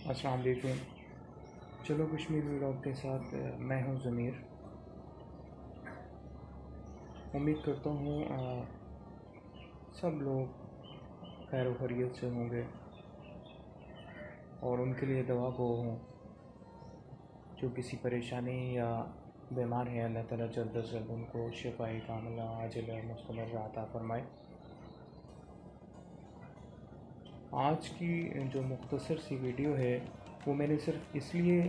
السلام علیکم۔ چلو کشمیر ولاگ کے ساتھ میں ہوں ضمیر۔ امید کرتا ہوں سب لوگ خیر و خیریت سے ہوں گے اور ان کے لیے دعا گو ہوں جو کسی پریشانی یا بیمار ہیں۔ اللہ تعالیٰ جلد از جلد ان کو شفاء کاملہ عاجلہ مستمر عطا فرمائے۔ آج کی جو مختصر سی ویڈیو ہے وہ میں نے صرف اس لیے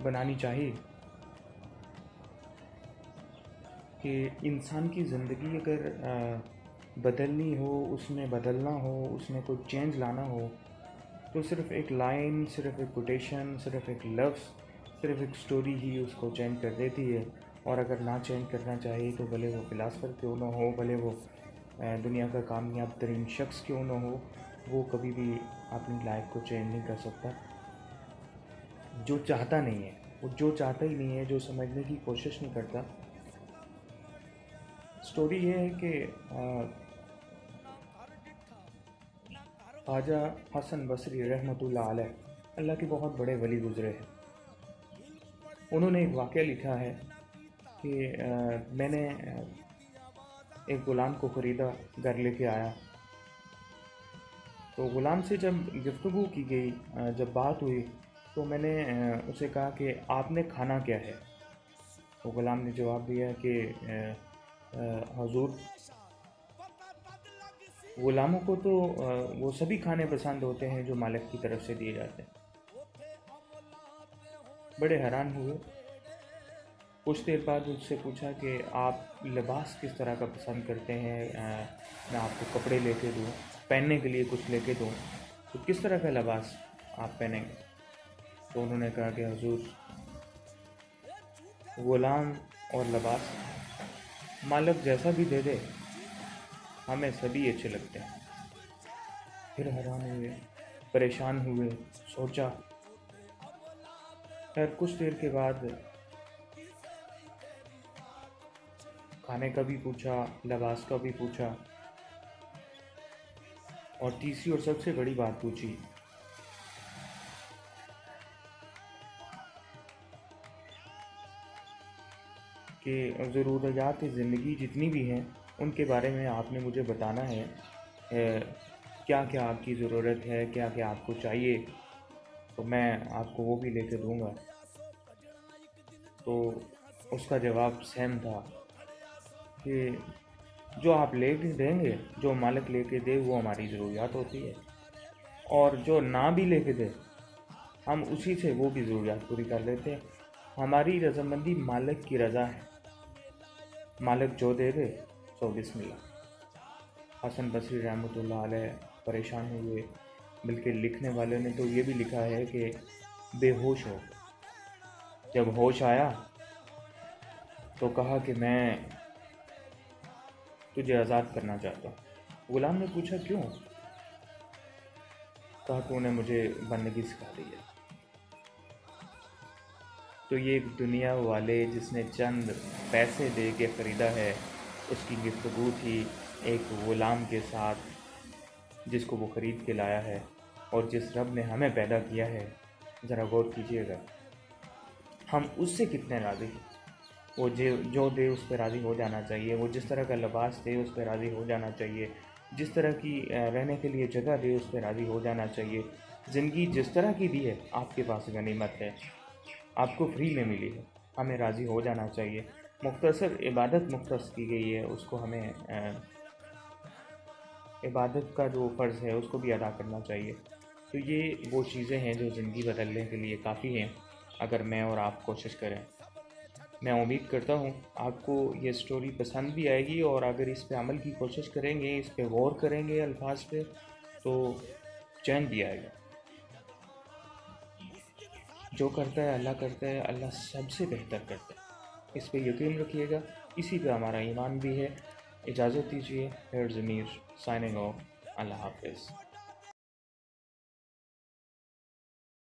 بنانی چاہی کہ انسان کی زندگی اگر بدلنی ہو، اس میں بدلنا ہو، اس میں کوئی چینج لانا ہو تو صرف ایک لائن، صرف ایک کوٹیشن، صرف ایک لفظ، صرف ایک سٹوری ہی اس کو چینج کر دیتی ہے۔ اور اگر نہ چینج کرنا چاہیے تو بھلے وہ فلاسفر کیوں نہ ہو، بھلے وہ دنیا کا کامیاب ترین شخص کیوں نہ ہو، وہ کبھی بھی اپنی لائف کو چینج نہیں کر سکتا۔ جو چاہتا نہیں ہے، وہ جو چاہتا ہی نہیں ہے، جو سمجھنے کی کوشش نہیں کرتا۔ سٹوری یہ ہے کہ خواجہ حسن بصری رحمۃ اللہ علیہ اللہ کے بہت بڑے ولی گزرے ہیں۔ انہوں نے ایک واقعہ لکھا ہے کہ میں نے ایک غلام کو خریدا، گھر لے کے آیا تو غلام سے جب گفتگو کی گئی، جب بات ہوئی تو میں نے اسے کہا کہ آپ نے کھانا کیا ہے؟ تو غلام نے جواب دیا کہ حضور، غلاموں کو تو وہ سبھی کھانے پسند ہوتے ہیں جو مالک کی طرف سے دیے جاتے ہیں۔ بڑے حیران ہوئے۔ کچھ دیر بعد اس سے پوچھا کہ آپ لباس کس طرح کا پسند کرتے ہیں، میں آپ کو کپڑے لے کے دوں، پہننے کے لیے کچھ لے کے دوں تو کس طرح کا لباس آپ پہنیں گے؟ تو انہوں نے کہا کہ حضور، غلام اور لباس مالک جیسا بھی دے دے ہمیں سبھی اچھے لگتے ہیں۔ پھر حیران ہوئے، پریشان ہوئے، سوچا۔ خیر کچھ دیر کے بعد کھانے کا بھی پوچھا، لباس کا بھی پوچھا، اور تیسری اور سب سے بڑی بات پوچھی کہ ضروریات زندگی جتنی بھی ہیں ان کے بارے میں آپ نے مجھے بتانا ہے، کیا کیا آپ کی ضرورت ہے، کیا کیا آپ کو چاہیے، تو میں آپ کو وہ بھی لے کے دوں گا۔ تو اس کا جواب سیم تھا کہ جو آپ لے کے دیں گے، جو مالک لے کے دے وہ ہماری ضروریات ہوتی ہے، اور جو نہ بھی لے کے دے ہم اسی سے وہ بھی ضروریات پوری کر لیتے ہیں۔ ہماری رضامندی مالک کی رضا ہے، مالک جو دے دے سو بسم اللہ۔ حسن بصری رحمۃ اللہ علیہ پریشان ہوئے، بلکہ لکھنے والے نے تو یہ بھی لکھا ہے کہ بے ہوش ہو۔ جب ہوش آیا تو کہا کہ میں تجھے آزاد کرنا چاہتا ہوں۔ غلام نے پوچھا کیوں؟ کہا کہ انہیں مجھے بندگی سکھا دی ہے۔ تو یہ ایک دنیا والے جس نے چند پیسے دے کے خریدا ہے، اس کی گفتگو تھی ایک غلام کے ساتھ جس کو وہ خرید کے لایا ہے، اور جس رب نے ہمیں پیدا کیا ہے ذرا غور کیجئے گا ہم اس سے کتنے راضی ہیں۔ وہ جو دے اس پہ راضی ہو جانا چاہیے، وہ جس طرح کا لباس دے اس پہ راضی ہو جانا چاہیے، جس طرح کی رہنے کے لیے جگہ دے اس پہ راضی ہو جانا چاہیے۔ زندگی جس طرح کی دی ہے آپ کے پاس غنیمت ہے، آپ کو فری میں ملی ہے، ہمیں راضی ہو جانا چاہیے۔ مختصر عبادت مختص کی گئی ہے، اس کو ہمیں عبادت کا جو فرض ہے اس کو بھی ادا کرنا چاہیے۔ تو یہ وہ چیزیں ہیں جو زندگی بدلنے کے لیے کافی ہیں اگر میں اور آپ کوشش کریں۔ میں امید کرتا ہوں آپ کو یہ سٹوری پسند بھی آئے گی، اور اگر اس پہ عمل کی کوشش کریں گے، اس پہ غور کریں گے الفاظ پہ، تو چین بھی آئے گا۔ جو کرتا ہے اللہ کرتا ہے، اللہ سب سے بہتر کرتا ہے، اس پہ یقین رکھیے گا، اسی پہ ہمارا ایمان بھی ہے۔ اجازت دیجیے، ہیئر ضمیر سائننگ آف۔ اللہ حافظ۔